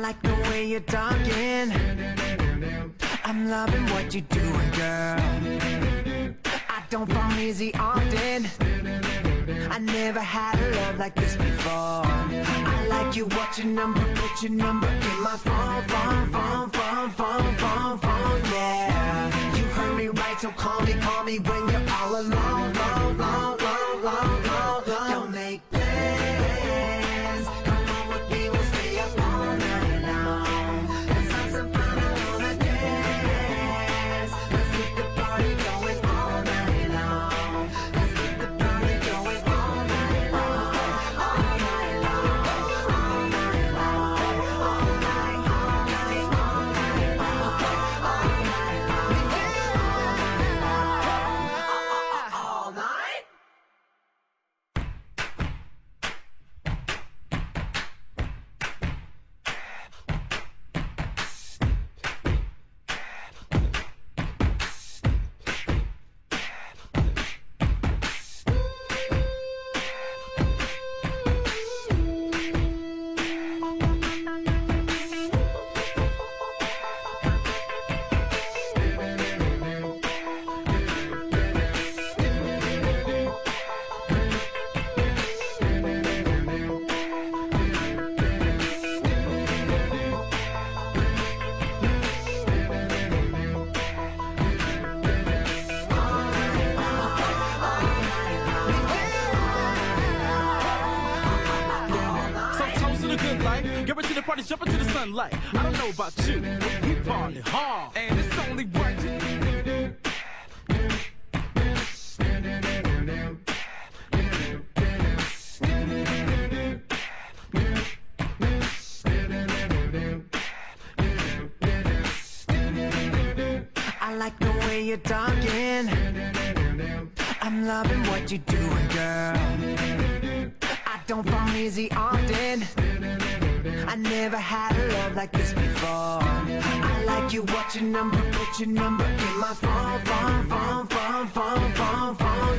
like the way you're talking. I'm loving what you're doing, girl. I don't fall easy often. I never had a love like this before. I like you, what's your number? Put your number in my phone, yeah. You heard me right, so call me when you're all alone, Don't make plans, come on with me, we'll stay up all night long. Let's have some fun, I wanna dance. Let's get the party going all night long. Let's get the party going all night long. All night long, all night long, all night, all night, all night long, all night long, all night. Get ready to the party, jump into the sunlight. I don't know about you, but we party hard, and it's only right. I like the way you're talking. I'm loving what you're doing, girl. I don't fall easy often. I never had a love like this before. I like you, what's your number? Put your number in my phone,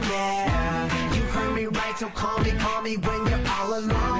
yeah. You heard me right, so call me when you're all alone.